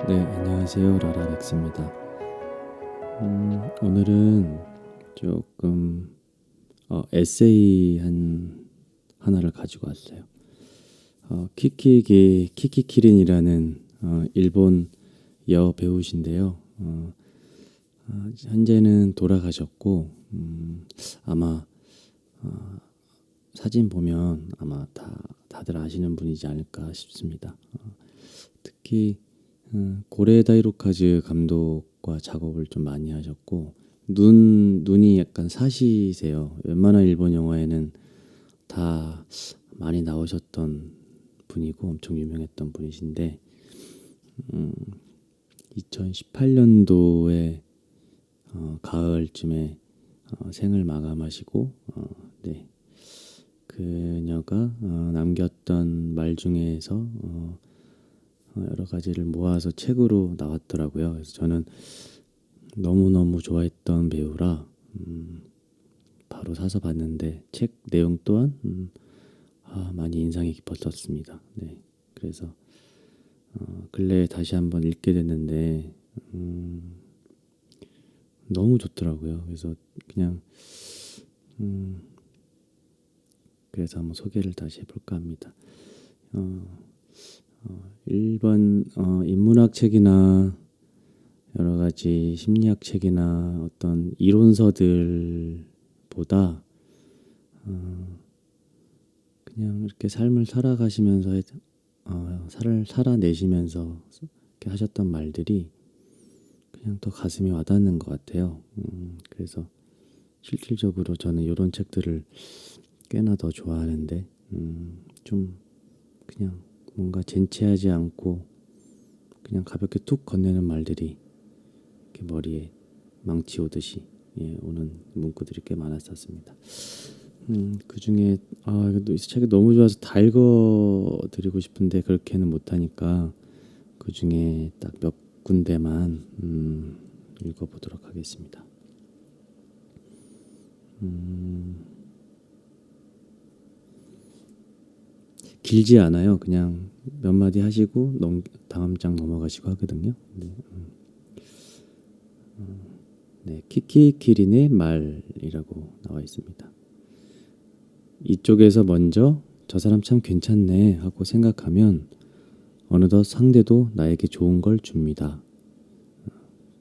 네, 안녕하세요. 라라렉스입니다. 오늘은 조금 에세이 하나를 가지고 왔어요. 키키키린이라는 일본 여배우신데요. 현재는 돌아가셨고 아마 사진 보면 아마 다들 아시는 분이지 않을까 싶습니다. 특히 고레에다 히로카즈 감독과 작업을 좀 많이 하셨고 눈이 약간 사시세요. 웬만한 일본 영화에는 다 많이 나오셨던 분이고 엄청 유명했던 분이신데 2018년도에 가을쯤에 생을 마감하시고 네, 그녀가 남겼던 말 중에서 여러 가지를 모아서 책으로 나왔더라고요. 그래서 저는 너무너무 좋아했던 배우라 바로 사서 봤는데 책 내용 또한 많이 인상이 깊었었습니다. 네, 그래서 근래에 다시 한번 읽게 됐는데 너무 좋더라고요. 그래서 그냥 그래서 한번 소개를 다시 해볼까 합니다. 일본 인문학 책이나 여러 가지 심리학 책이나 어떤 이론서들보다 그냥 이렇게 삶을 살아가시면서 살아내시면서 이렇게 하셨던 말들이 그냥 더 가슴에 와닿는 것 같아요. 그래서 실질적으로 저는 이런 책들을 꽤나 더 좋아하는데 좀 그냥 뭔가 젠체하지 않고 그냥 가볍게 툭 건네는 말들이 이렇게 머리에 망치 오듯이 오는 문구들이 꽤 많았었습니다. 그 중에 이 책이 너무 좋아서 다 읽어드리고 싶은데 그렇게는 못하니까 그 중에 딱 몇 군데만 읽어보도록 하겠습니다. 길지 않아요. 그냥 몇 마디 하시고 다음 장 넘어가시고 하거든요. 네, 키키키린의 말이라고 나와 있습니다. 이쪽에서 먼저 저 사람 참 괜찮네 하고 생각하면 어느덧 상대도 나에게 좋은 걸 줍니다.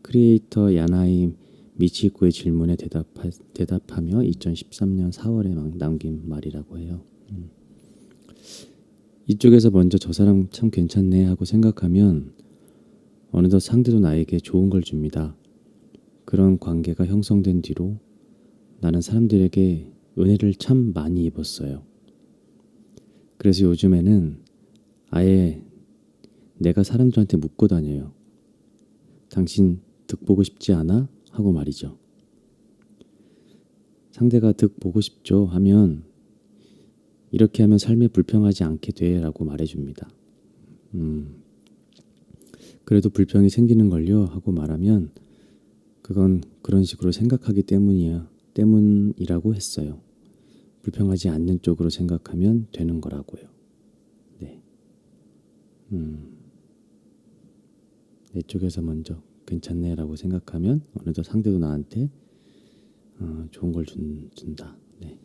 크리에이터 야나이 미치코의 질문에 대답하며 2013년 4월에 남긴 말이라고 해요. 이쪽에서 먼저 저 사람 참 괜찮네 하고 생각하면 어느덧 상대도 나에게 좋은 걸 줍니다. 그런 관계가 형성된 뒤로 나는 사람들에게 은혜를 참 많이 입었어요. 그래서 요즘에는 아예 내가 사람들한테 묻고 다녀요. 당신 득 보고 싶지 않아? 하고 말이죠. 상대가 득 보고 싶죠 하면 이렇게 하면 삶에 불평하지 않게 돼 라고 말해줍니다. 그래도 불평이 생기는 걸요 하고 말하면 그건 그런 식으로 생각하기 때문이라고 했어요. 불평하지 않는 쪽으로 생각하면 되는 거라고요. 네. 내 쪽에서 먼저 괜찮네 라고 생각하면 어느덧 상대도 나한테 좋은 걸 준다. 네.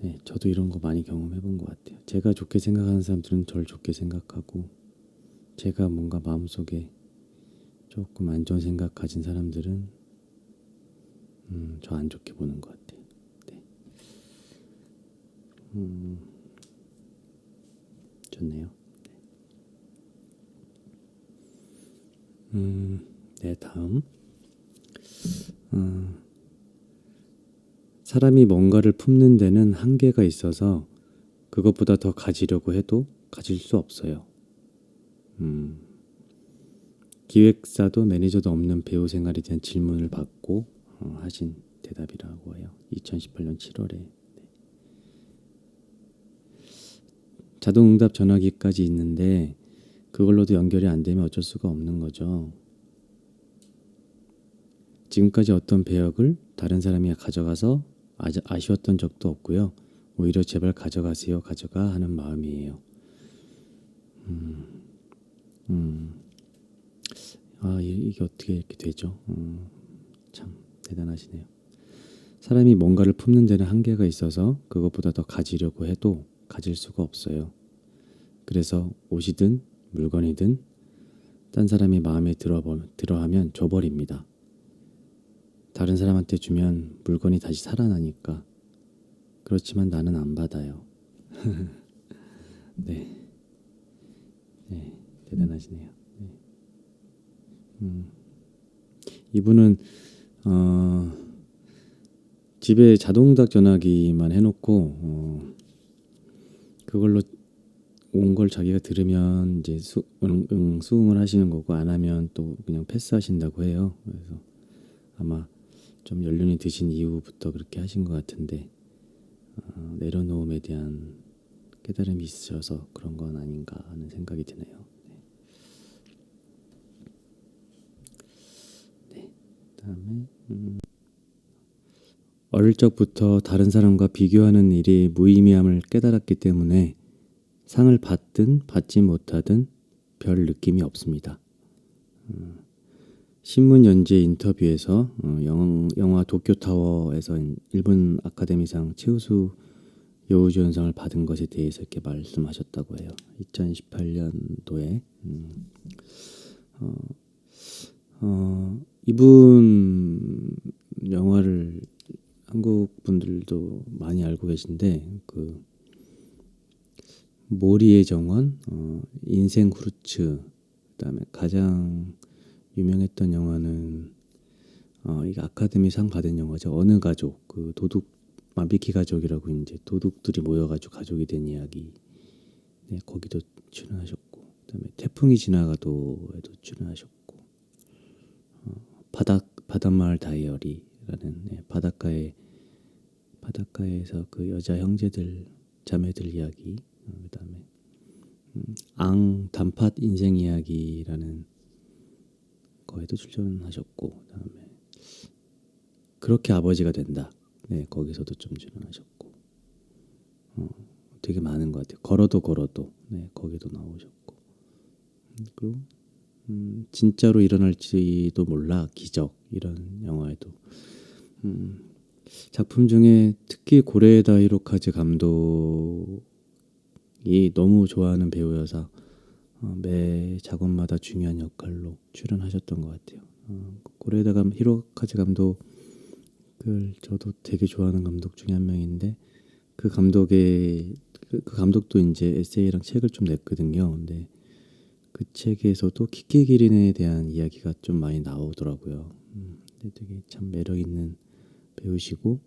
네, 저도 이런 거 많이 경험해 본 것 같아요. 제가 좋게 생각하는 사람들은 저를 좋게 생각하고 제가 뭔가 마음속에 조금 안 좋은 생각 가진 사람들은 저 안 좋게 보는 것 같아요. 네. 좋네요. 네, 다음. 사람이 뭔가를 품는 데는 한계가 있어서 그것보다 더 가지려고 해도 가질 수 없어요. 기획사도 매니저도 없는 배우 생활에 대한 질문을 받고 하신 대답이라고 해요. 2018년 7월에. 자동응답 전화기까지 있는데 그걸로도 연결이 안 되면 어쩔 수가 없는 거죠. 지금까지 어떤 배역을 다른 사람이 가져가서 아쉬웠던 적도 없고요. 오히려 제발 가져가세요. 가져가 하는 마음이에요. 이게 어떻게 이렇게 되죠? 참 대단하시네요. 사람이 뭔가를 품는 데는 한계가 있어서 그것보다 더 가지려고 해도 가질 수가 없어요. 그래서 옷이든 물건이든 딴 사람이 마음에 들어하면 줘버립니다. 다른 사람한테 주면 물건이 다시 살아나니까. 그렇지만 나는 안 받아요. 네, 네, 대단하시네요. 네. 이분은 어, 집에 자동답 전화기만 해놓고 그걸로 온 걸 자기가 들으면 이제 수긍을 하시는 거고 안 하면 또 그냥 패스하신다고 해요. 그래서 아마 좀 연륜이 드신 이후부터 그렇게 하신 것 같은데 내려놓음에 대한 깨달음이 있으셔서 그런 건 아닌가 하는 생각이 드네요. 네. 그다음에 어릴 적부터 다른 사람과 비교하는 일이 무의미함을 깨달았기 때문에 상을 받든 받지 못하든 별 느낌이 없습니다. 신문 연재 인터뷰에서 영화 도쿄타워에서 일본 아카데미상 최우수 여우주연상을 받은 것에 대해서 이렇게 말씀하셨다고 해요. 2018년도에 이분 영화를 한국 분들도 많이 알고 계신데 그 모리의 정원, 인생 후르츠, 그다음에 가장 유명했던 영화는 이게 아카데미상 받은 영화죠. 어느 가족, 그 도둑 마비키 가족이라고 이제 도둑들이 모여가지고 가족이 된 이야기. 네, 거기도 출연하셨고, 그다음에 태풍이 지나가도에도 출연하셨고, 바닷마을 다이어리라는 바닷가에서 그 여자 형제들 자매들 이야기, 그다음에 단팥 인생 이야기라는 거에도 출연하셨고, 그다음에 그렇게 아버지가 된다. 네, 거기서도 좀 출연하셨고, 되게 많은 것 같아요. 걸어도 네, 거기도 나오셨고, 그리고 진짜로 일어날지도 몰라 기적 이런 영화에도 작품 중에 특히 고레에다 히로카즈 감독이 너무 좋아하는 배우여서 매 작업마다 중요한 역할로 출연하셨던 것 같아요. 고레에다 히로카즈 감독을 저도 되게 좋아하는 감독 중에 한 명인데 그 감독도 이제 에세이랑 책을 좀 냈거든요. 근데 그 책에서도 키키기린에 대한 이야기가 좀 많이 나오더라고요. 근데 되게 참 매력 있는 배우시고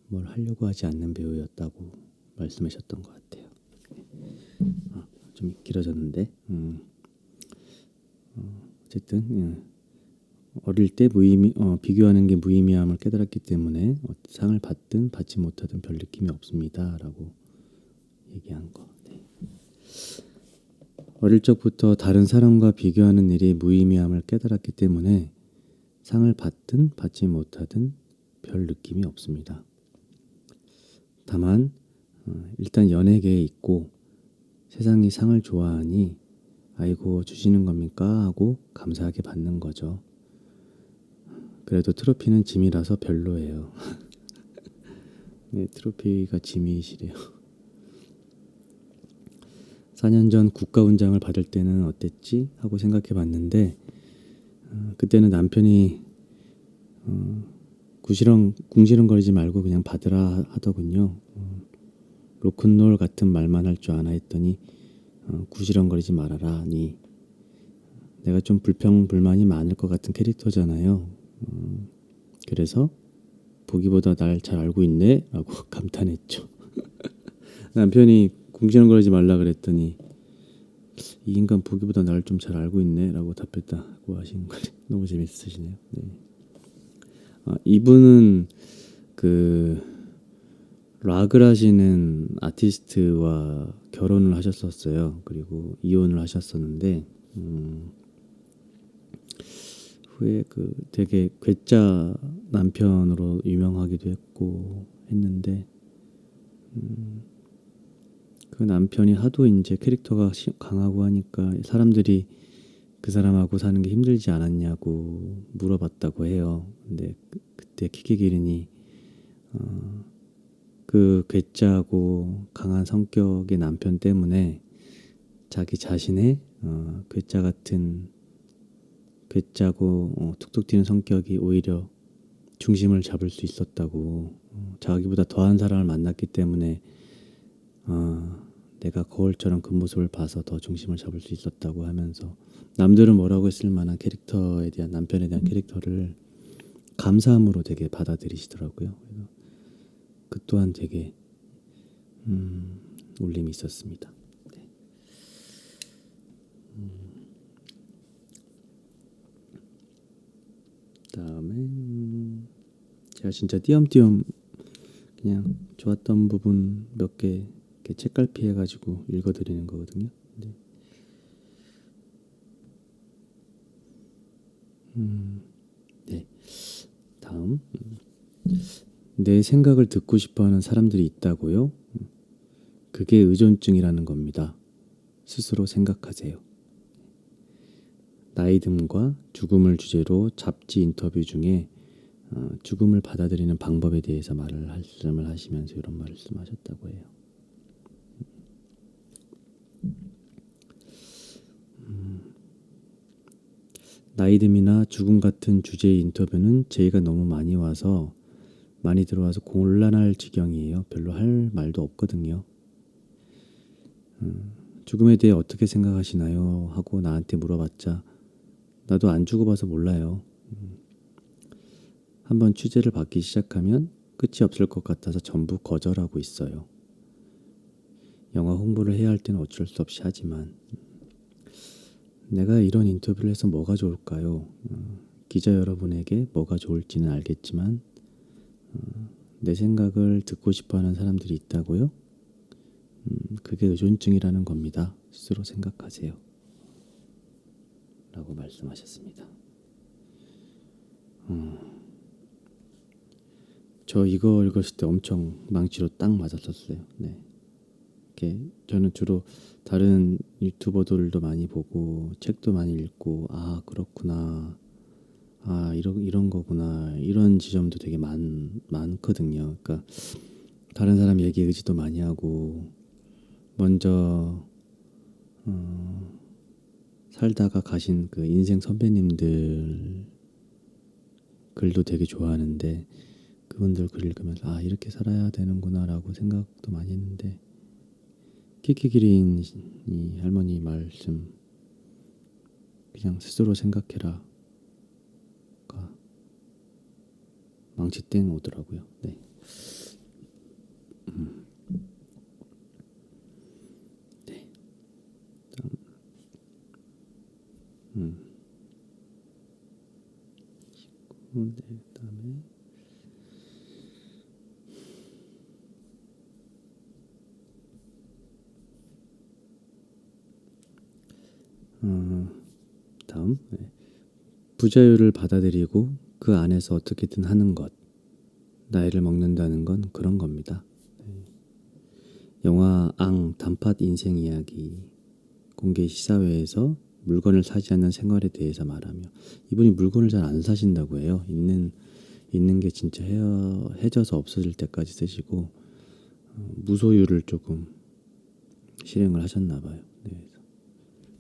뭘 하려고 하지 않는 배우였다고 말씀하셨던 것 같아요. 좀 길어졌는데 어쨌든 어릴 때 비교하는 게 무의미함을 깨달았기 때문에 상을 받든 받지 못하든 별 느낌이 없습니다라고 얘기한 거. 네. 어릴 적부터 다른 사람과 비교하는 일이 무의미함을 깨달았기 때문에 상을 받든 받지 못하든 별 느낌이 없습니다. 다만 일단 연예계에 있고 세상이 상을 좋아하니 아이고 주시는 겁니까 하고 감사하게 받는 거죠. 그래도 트로피는 짐이라서 별로예요. 네, 트로피가 짐이시래요. 4년 전 국가훈장을 받을 때는 어땠지 하고 생각해 봤는데 그때는 남편이 궁시렁거리지 말고 그냥 받으라 하더군요. 로큰롤 같은 말만 할 줄 아나 했더니 구시렁거리지 말아라니. 내가 좀 불평불만이 많을 것 같은 캐릭터잖아요. 그래서 보기보다 날 잘 알고 있네 라고 감탄했죠. 남편이 궁시렁거리지 말라 그랬더니 이 인간 보기보다 나를 좀 잘 알고 있네 라고 답했다고 하신 거 너무 재밌으시네요. 네. 이분은 그 락을 하시는 아티스트와 결혼을 하셨었어요. 그리고 이혼을 하셨었는데 후에 그 되게 괴짜 남편으로 유명하기도 했고 했는데 그 남편이 하도 이제 캐릭터가 강하고 하니까 사람들이 그 사람하고 사는 게 힘들지 않았냐고 물어봤다고 해요. 근데 그때 키키기린이 그 괴짜고 강한 성격의 남편 때문에 자기 자신의 괴짜 같은 괴짜고 툭툭 튀는 성격이 오히려 중심을 잡을 수 있었다고, 자기보다 더한 사람을 만났기 때문에 내가 거울처럼 그 모습을 봐서 더 중심을 잡을 수 있었다고 하면서 남들은 뭐라고 했을 만한 캐릭터에 대한 남편에 대한 캐릭터를 감사함으로 되게 받아들이시더라고요. 그래서 그 또한 되게 울림이 있었습니다. 네. 그다음에 제가 진짜 띄엄띄엄 그냥 좋았던 부분 몇 개 책갈피 해가지고 읽어드리는 거거든요. 네. 네. 다음, 내 생각을 듣고 싶어하는 사람들이 있다고요? 그게 의존증이라는 겁니다. 스스로 생각하세요. 나이 듦과 죽음을 주제로 잡지 인터뷰 중에 죽음을 받아들이는 방법에 대해서 말씀을 하시면서 이런 말씀하셨다고 해요. 나이 듦이나 죽음 같은 주제의 인터뷰는 제의가 너무 많이 들어와서 곤란할 지경이에요. 별로 할 말도 없거든요. 죽음에 대해 어떻게 생각하시나요? 하고 나한테 물어봤자 나도 안 죽어봐서 몰라요. 한번 취재를 받기 시작하면 끝이 없을 것 같아서 전부 거절하고 있어요. 영화 홍보를 해야 할 때는 어쩔 수 없이 하지만 내가 이런 인터뷰를 해서 뭐가 좋을까요? 기자 여러분에게 뭐가 좋을지는 알겠지만 내 생각을 듣고 싶어하는 사람들이 있다고요? 그게 의존증이라는 겁니다. 스스로 생각하세요. 라고 말씀하셨습니다. 저 이거 읽었을 때 엄청 망치로 딱 맞았었어요. 네. 저는 주로 다른 유튜버들도 많이 보고 책도 많이 읽고 그렇구나, 이런 거구나, 이런 지점도 되게 많거든요. 그러니까 다른 사람 얘기 의지도 많이 하고 먼저 살다가 가신 그 인생 선배님들 글도 되게 좋아하는데 그분들 글 읽으면서 이렇게 살아야 되는구나라고 생각도 많이 했는데 키키기린이 할머니 말씀 그냥 스스로 생각해라 가 망치 땡 오더라고요. 네. 네. 그다음에 다음, 부자유를 받아들이고 그 안에서 어떻게든 하는 것, 나이를 먹는다는 건 그런 겁니다. 영화 단팥 인생 이야기 공개 시사회에서 물건을 사지 않는 생활에 대해서 말하며 이분이 물건을 잘 안 사신다고 해요. 있는 게 진짜 해져서 없어질 때까지 쓰시고 무소유를 조금 실행을 하셨나 봐요. 네.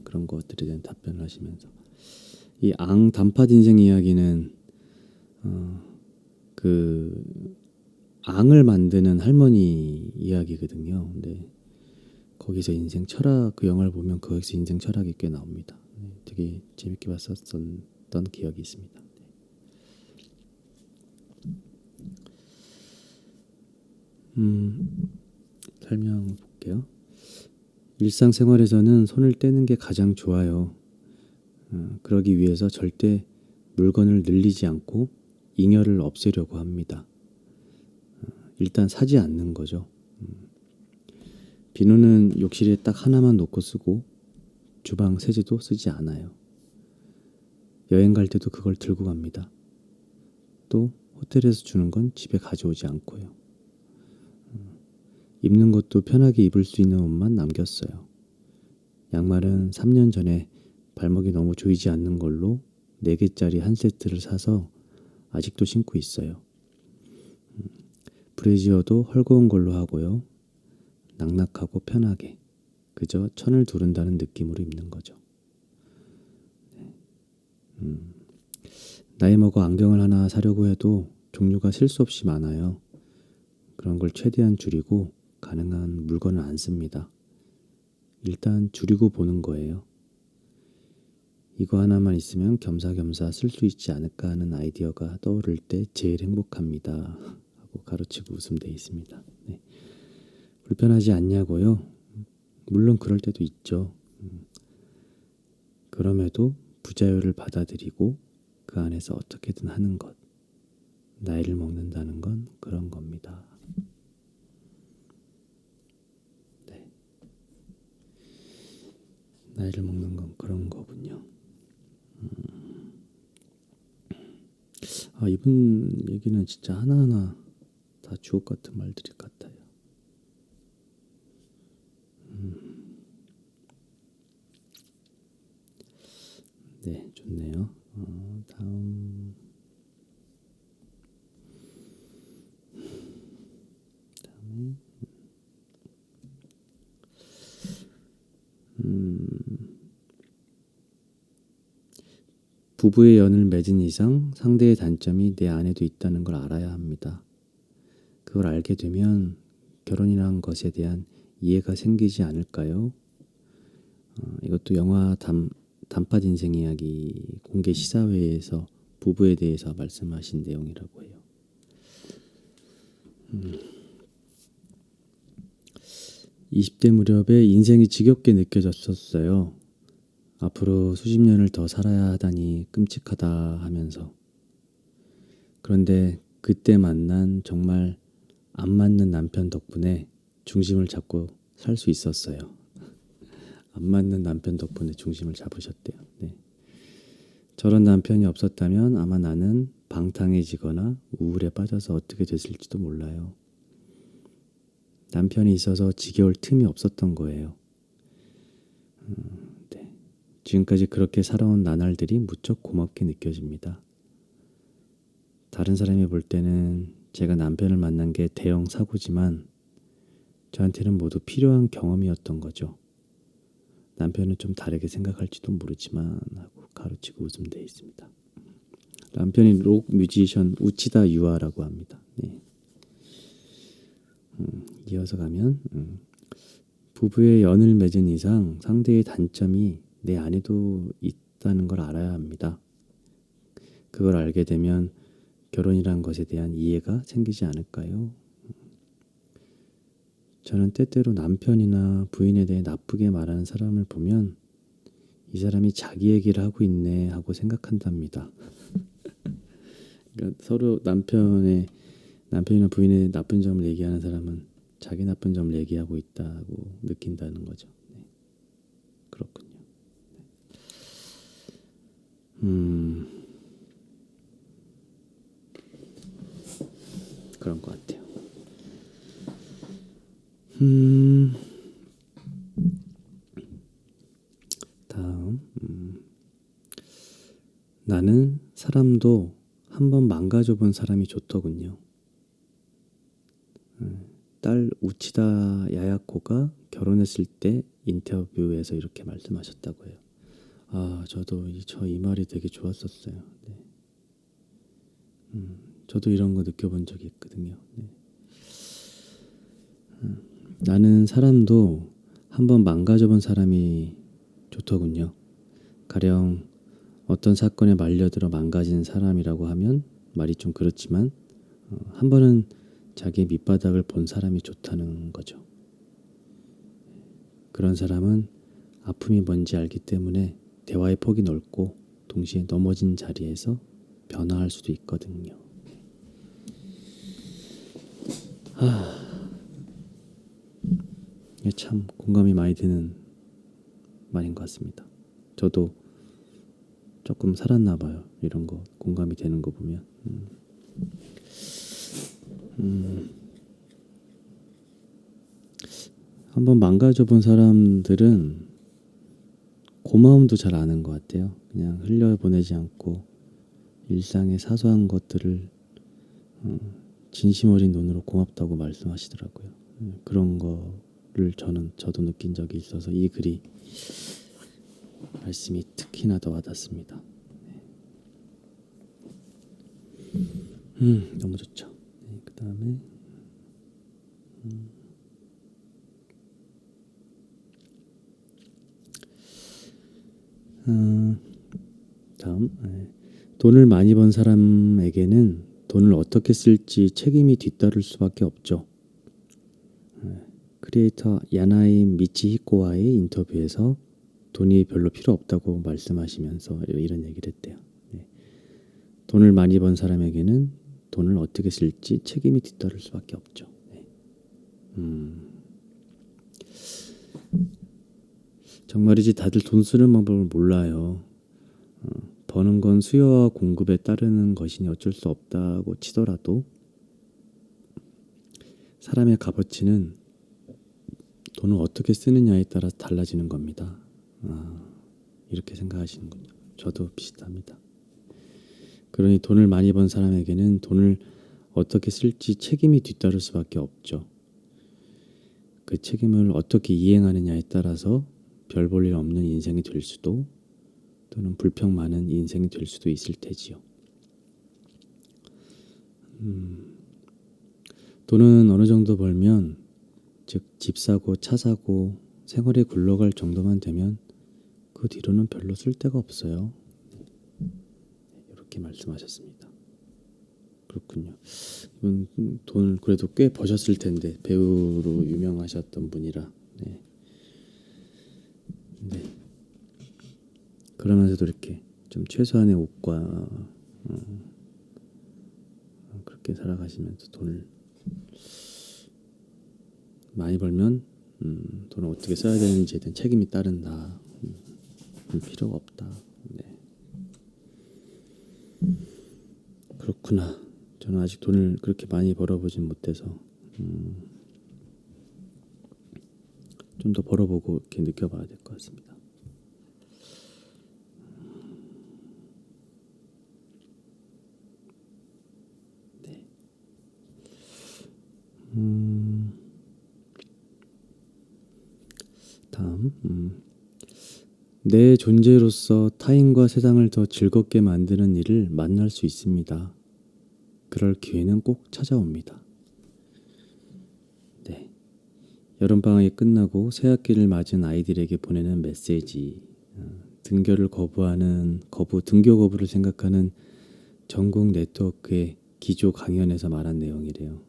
그런 것들에 대한 답변을 하시면서 이 단팥 인생 이야기는 그 앙을 만드는 할머니 이야기거든요. 근데 거기서 인생 철학, 그 영화를 보면 거기서 인생 철학이 꽤 나옵니다. 네, 되게 재밌게 봤었던 기억이 있습니다. 설명 볼게요. 일상생활에서는 손을 떼는 게 가장 좋아요. 그러기 위해서 절대 물건을 늘리지 않고 잉여를 없애려고 합니다. 일단 사지 않는 거죠. 비누는 욕실에 딱 하나만 놓고 쓰고 주방 세제도 쓰지 않아요. 여행 갈 때도 그걸 들고 갑니다. 또 호텔에서 주는 건 집에 가져오지 않고요. 입는 것도 편하게 입을 수 있는 옷만 남겼어요. 양말은 3년 전에 발목이 너무 조이지 않는 걸로 4개짜리 한 세트를 사서 아직도 신고 있어요. 브래지어도 헐거운 걸로 하고요. 낙낙하고 편하게 그저 천을 두른다는 느낌으로 입는 거죠. 나이 먹어 안경을 하나 사려고 해도 종류가 셀 수 없이 많아요. 그런 걸 최대한 줄이고 가능한 물건을 안 씁니다. 일단 줄이고 보는 거예요. 이거 하나만 있으면 겸사겸사 쓸 수 있지 않을까 하는 아이디어가 떠오를 때 제일 행복합니다. 하고 가로치고 웃음돼 있습니다. 네. 불편하지 않냐고요? 물론 그럴 때도 있죠. 그럼에도 부자유를 받아들이고 그 안에서 어떻게든 하는 것. 나이를 먹는다는 건 그런 겁니다. 네. 나이를 먹는 건 그런 거군요. 이분 얘기는 진짜 하나하나 다 주옥 같은 말들이 같아요. 네, 좋네요. 다음에 부부의 연을 맺은 이상 상대의 단점이 내 안에도 있다는 걸 알아야 합니다. 그걸 알게 되면 결혼이라는 것에 대한 이해가 생기지 않을까요? 이것도 영화 단팥 인생 이야기 공개 시사회에서 부부에 대해서 말씀하신 내용이라고 해요. 20대 무렵에 인생이 지겹게 느껴졌었어요. 앞으로 수십 년을 더 살아야 하다니 끔찍하다 하면서. 그런데 그때 만난 정말 안 맞는 남편 덕분에 중심을 잡고 살 수 있었어요. 안 맞는 남편 덕분에 중심을 잡으셨대요. 네. 저런 남편이 없었다면 아마 나는 방탕해지거나 우울에 빠져서 어떻게 됐을지도 몰라요. 남편이 있어서 지겨울 틈이 없었던 거예요. 네. 지금까지 그렇게 살아온 나날들이 무척 고맙게 느껴집니다. 다른 사람이 볼 때는 제가 남편을 만난 게 대형 사고지만 저한테는 모두 필요한 경험이었던 거죠. 남편은 좀 다르게 생각할지도 모르지만 하고 가로치고 웃음돼 있습니다. 남편이 록 뮤지션 우치다 유아라고 합니다. 네. 이어서 가면 부부의 연을 맺은 이상 상대의 단점이 내 안에도 있다는 걸 알아야 합니다. 그걸 알게 되면 결혼이란 것에 대한 이해가 생기지 않을까요? 저는 때때로 남편이나 부인에 대해 나쁘게 말하는 사람을 보면 이 사람이 자기 얘기를 하고 있네 하고 생각한답니다. 그러니까 서로 남편이나 부인의 나쁜 점을 얘기하는 사람은 자기 나쁜 점을 얘기하고 있다고 느낀다는 거죠. 네. 그렇군요. 그런 것 같아요. 다음 나는 사람도 한번 망가져 본 사람이 좋더군요. 딸 우치다 야야코가 결혼했을 때 인터뷰에서 이렇게 말씀하셨다고 해요. 저도 이 말이 되게 좋았었어요. 네. 저도 이런 거 느껴본 적이 있거든요. 네. 나는 사람도 한번 망가져 본 사람이 좋더군요. 가령 어떤 사건에 말려들어 망가진 사람이라고 하면 말이 좀 그렇지만 한 번은 자기 밑바닥을 본 사람이 좋다는 거죠. 그런 사람은 아픔이 뭔지 알기 때문에 대화의 폭이 넓고 동시에 넘어진 자리에서 변화할 수도 있거든요. 이게 참 공감이 많이 되는 말인 것 같습니다. 저도 조금 살았나 봐요. 이런 거 공감이 되는 거 보면. 한번 망가져 본 사람들은 고마움도 잘 아는 것 같아요. 그냥 흘려보내지 않고 일상의 사소한 것들을 진심 어린 눈으로 고맙다고 말씀하시더라고요. 그런 거를 저도 느낀 적이 있어서 이 글이 말씀이 특히나 더 와닿습니다. 너무 좋죠. 네, 그 다음에 다음 돈을 많이 번 사람에게는 돈을 어떻게 쓸지 책임이 뒤따를 수밖에 없죠. 크리에이터 야나이 미치히코와의 인터뷰에서 돈이 별로 필요 없다고 말씀하시면서 이런 얘기를 했대요. 네. 돈을 많이 번 사람에게는 돈을 어떻게 쓸지 책임이 뒤따를 수밖에 없죠. 네. 정말이지 다들 돈 쓰는 방법을 몰라요. 버는 건 수요와 공급에 따르는 것이니 어쩔 수 없다고 치더라도 사람의 값어치는 돈을 어떻게 쓰느냐에 따라 달라지는 겁니다. 이렇게 생각하시는군요. 저도 비슷합니다. 그러니 돈을 많이 번 사람에게는 돈을 어떻게 쓸지 책임이 뒤따를 수밖에 없죠. 그 책임을 어떻게 이행하느냐에 따라서 별 볼 일 없는 인생이 될 수도 또는 불평 많은 인생이 될 수도 있을 테지요. 돈은 어느 정도 벌면 즉 집 사고 차 사고 생활에 굴러갈 정도만 되면 그 뒤로는 별로 쓸 데가 없어요. 이렇게 말씀하셨습니다. 그렇군요. 이분 돈을 그래도 꽤 버셨을 텐데 배우로 유명하셨던 분이라. 네. 네. 그러면서도 이렇게 좀 최소한의 옷과 그렇게 살아가시면서 돈을 많이 벌면 돈을 어떻게 써야 되는지에 대한 책임이 따른다. 필요가 없다. 네. 그렇구나. 저는 아직 돈을 그렇게 많이 벌어보진 못해서 좀 더 벌어보고 이렇게 느껴봐야 될 것 같습니다. 네. 다음 내 존재로서 타인과 세상을 더 즐겁게 만드는 일을 만날 수 있습니다. 그럴 기회는 꼭 찾아옵니다. 네. 여름방학이 끝나고 새학기를 맞은 아이들에게 보내는 메시지. 등교 거부를 생각하는 전국 네트워크의 기조 강연에서 말한 내용이래요.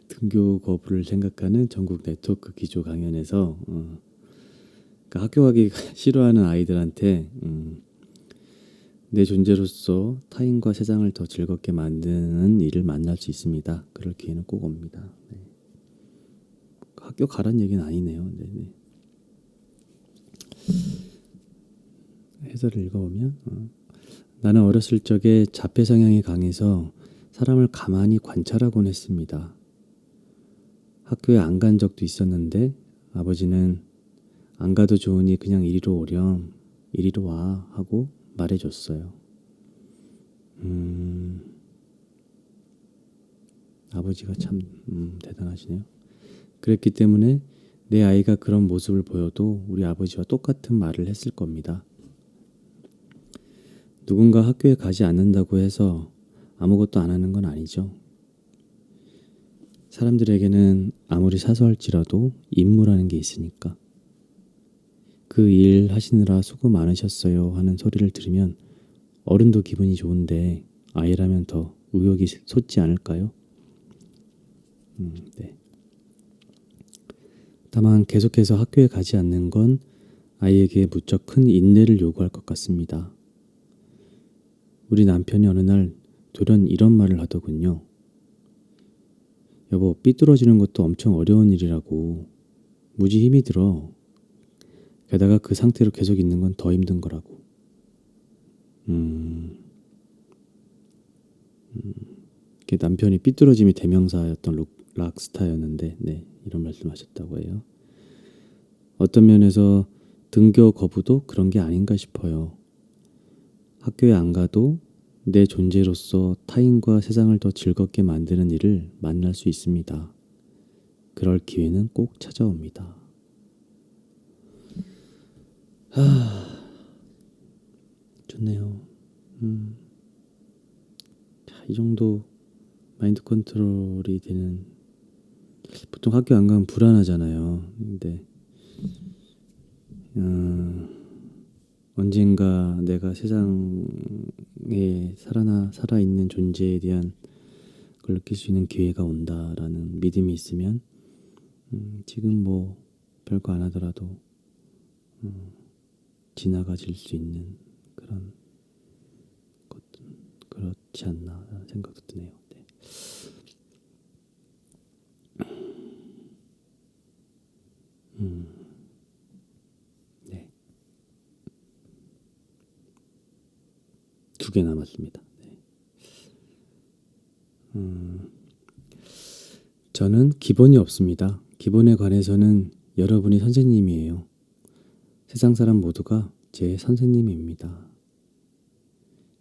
등교 거부를 생각하는 전국 네트워크 기조 강연에서 그러니까 학교 가기 싫어하는 아이들한테 내 존재로서 타인과 세상을 더 즐겁게 만드는 일을 만날 수 있습니다. 그럴 기회는 꼭 옵니다. 네. 학교 가란 얘기는 아니네요. 네네. 해설을 읽어보면 나는 어렸을 적에 자폐 성향이 강해서 사람을 가만히 관찰하곤 했습니다. 학교에 안 간 적도 있었는데 아버지는 안 가도 좋으니 그냥 이리로 오렴, 이리로 와 하고 말해줬어요. 아버지가 참 대단하시네요. 그랬기 때문에 내 아이가 그런 모습을 보여도 우리 아버지와 똑같은 말을 했을 겁니다. 누군가 학교에 가지 않는다고 해서 아무것도 안 하는 건 아니죠. 사람들에게는 아무리 사소할지라도 임무라는 게 있으니까. 그 일 하시느라 수고 많으셨어요 하는 소리를 들으면 어른도 기분이 좋은데 아이라면 더 의욕이 솟지 않을까요? 네. 다만 계속해서 학교에 가지 않는 건 아이에게 무척 큰 인내를 요구할 것 같습니다. 우리 남편이 어느 날 돌연 이런 말을 하더군요. 여보, 삐뚤어지는 것도 엄청 어려운 일이라고. 무지 힘이 들어. 게다가 그 상태로 계속 있는 건 더 힘든 거라고. 남편이 삐뚤어짐이 대명사였던 락스타였는데 네, 이런 말씀하셨다고 해요. 어떤 면에서 등교 거부도 그런 게 아닌가 싶어요. 학교에 안 가도 내 존재로서 타인과 세상을 더 즐겁게 만드는 일을 만날 수 있습니다. 그럴 기회는 꼭 찾아옵니다. 좋네요. 자, 이 정도 마인드 컨트롤이 되는, 보통 학교 안 가면 불안하잖아요. 근데 언젠가 내가 세상에 살아있는 존재에 대한 걸 느낄 수 있는 기회가 온다라는 믿음이 있으면 지금 뭐 별거 안 하더라도 지나가질 수 있는 그런 것, 그렇지 않나 라는 생각도 드네요. 네. 네. 2개 남았습니다. 네. 저는 기본이 없습니다. 기본에 관해서는 여러분이 선생님이에요. 세상 사람 모두가 제 선생님입니다.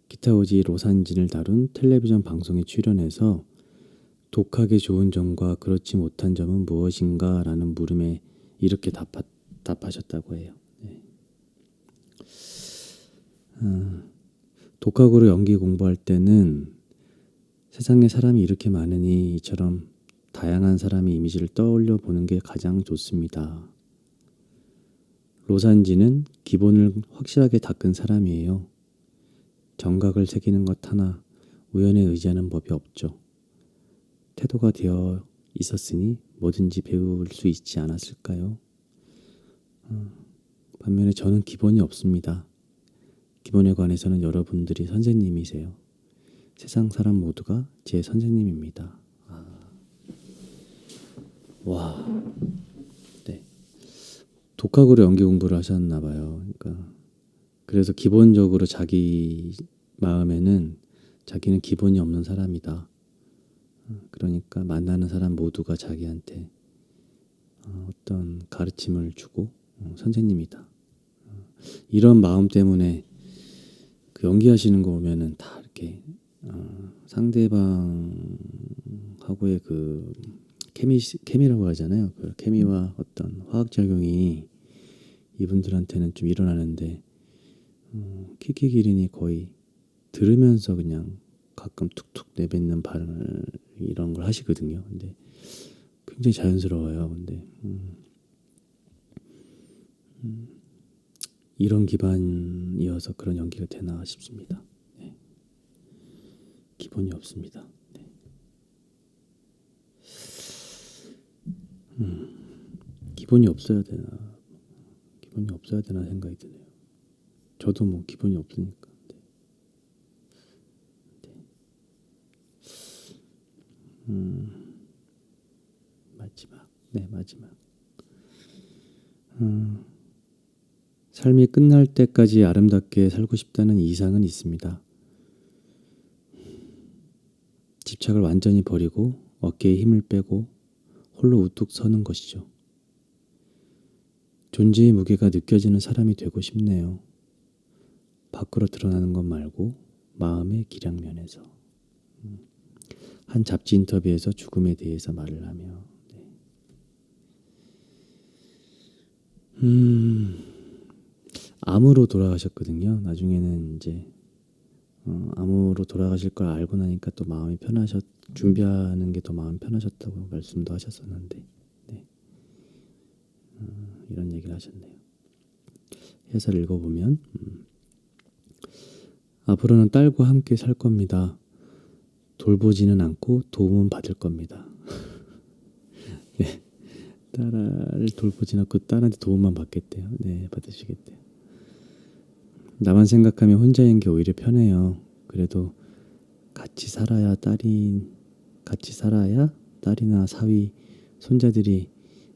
기타오지 로산진을 다룬 텔레비전 방송에 출연해서 독하게 좋은 점과 그렇지 못한 점은 무엇인가 라는 물음에 이렇게 답하셨다고 해요. 네. 독학으로 연기 공부할 때는 세상에 사람이 이렇게 많으니 이처럼 다양한 사람의 이미지를 떠올려 보는 게 가장 좋습니다. 로산지는 기본을 확실하게 닦은 사람이에요. 정각을 새기는 것 하나 우연에 의지하는 법이 없죠. 태도가 되어 있었으니 뭐든지 배울 수 있지 않았을까요? 반면에 저는 기본이 없습니다. 기본에 관해서는 여러분들이 선생님이세요. 세상 사람 모두가 제 선생님입니다. 와, 네. 독학으로 연기 공부를 하셨나 봐요. 그러니까 그래서 기본적으로 자기 마음에는 자기는 기본이 없는 사람이다. 그러니까 만나는 사람 모두가 자기한테 어떤 가르침을 주고 선생님이다. 이런 마음 때문에 그 연기하시는 거 보면은 다 이렇게 상대방하고의 그 케미라고 하잖아요. 그 케미와 어떤 화학 작용이 이분들한테는 좀 일어나는데 키키기린이 거의 들으면서 그냥 가끔 툭툭 내뱉는 발언을 이런 걸 하시거든요. 근데 굉장히 자연스러워요. 근데 이런 기반이어서 그런 연기가 되나 싶습니다. 네. 기본이 없습니다. 네. 기본이 없어야 되나? 기본이 없어야 되나 생각이 드네요. 저도 뭐 기본이 없으니까. 네. 마지막. 삶이 끝날 때까지 아름답게 살고 싶다는 이상은 있습니다. 집착을 완전히 버리고 어깨에 힘을 빼고 홀로 우뚝 서는 것이죠. 존재의 무게가 느껴지는 사람이 되고 싶네요. 밖으로 드러나는 것 말고 마음의 기량면에서. 한 잡지 인터뷰에서 죽음에 대해서 말을 하며 암으로 돌아가셨거든요. 나중에는 이제 암으로 돌아가실 걸 알고 나니까 또 마음이 준비하는 게 더 마음 편하셨다고 말씀도 하셨었는데 네. 이런 얘기를 하셨네요. 해설을 읽어보면 앞으로는 딸과 함께 살 겁니다. 돌보지는 않고 도움은 받을 겁니다. 네. 딸을 돌보진 않고 딸한테 도움만 받겠대요. 네, 받으시겠대요. 나만 생각하면 혼자인 게 오히려 편해요. 그래도 같이 살아야 딸이나 사위, 손자들이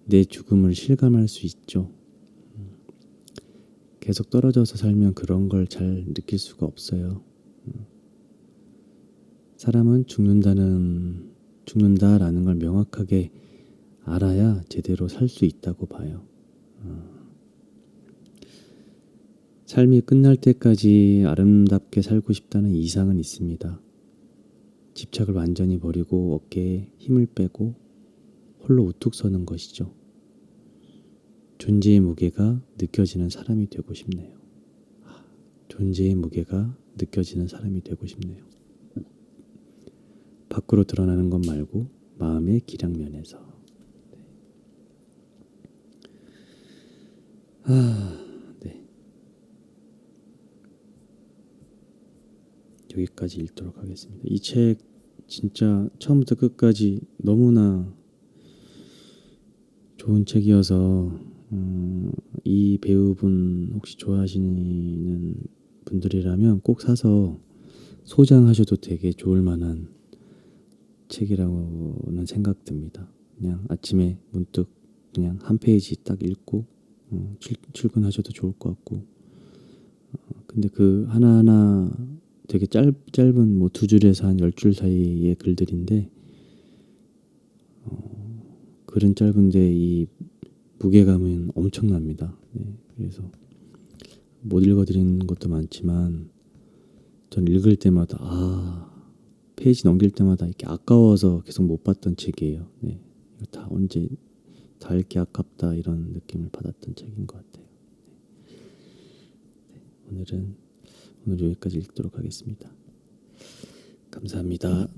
내 죽음을 실감할 수 있죠. 계속 떨어져서 살면 그런 걸 잘 느낄 수가 없어요. 사람은 죽는다라는 걸 명확하게 알아야 제대로 살 수 있다고 봐요. 삶이 끝날 때까지 아름답게 살고 싶다는 이상은 있습니다. 집착을 완전히 버리고 어깨에 힘을 빼고 홀로 우뚝 서는 것이죠. 존재의 무게가 느껴지는 사람이 되고 싶네요. 존재의 무게가 느껴지는 사람이 되고 싶네요. 밖으로 드러나는 것 말고 마음의 기량면에서. 네. 여기까지 읽도록 하겠습니다. 이 책 진짜 처음부터 끝까지 너무나 좋은 책이어서 이 배우분 혹시 좋아하시는 분들이라면 꼭 사서 소장하셔도 되게 좋을 만한 책이라고는 생각됩니다. 그냥 아침에 문득 그냥 한 페이지 딱 읽고 출근하셔도 좋을 것 같고 근데 그 하나하나 되게 짧은 뭐 2줄에서 한 10줄 사이의 글들인데 글은 짧은데 이 무게감은 엄청납니다. 네, 그래서 못 읽어드리는 것도 많지만 전 읽을 때마다 페이지 넘길 때마다 이렇게 아까워서 계속 못 봤던 책이에요. 네, 다 언제 다 읽기 아깝다 이런 느낌을 받았던 책인 것 같아요. 오늘 여기까지 읽도록 하겠습니다. 감사합니다.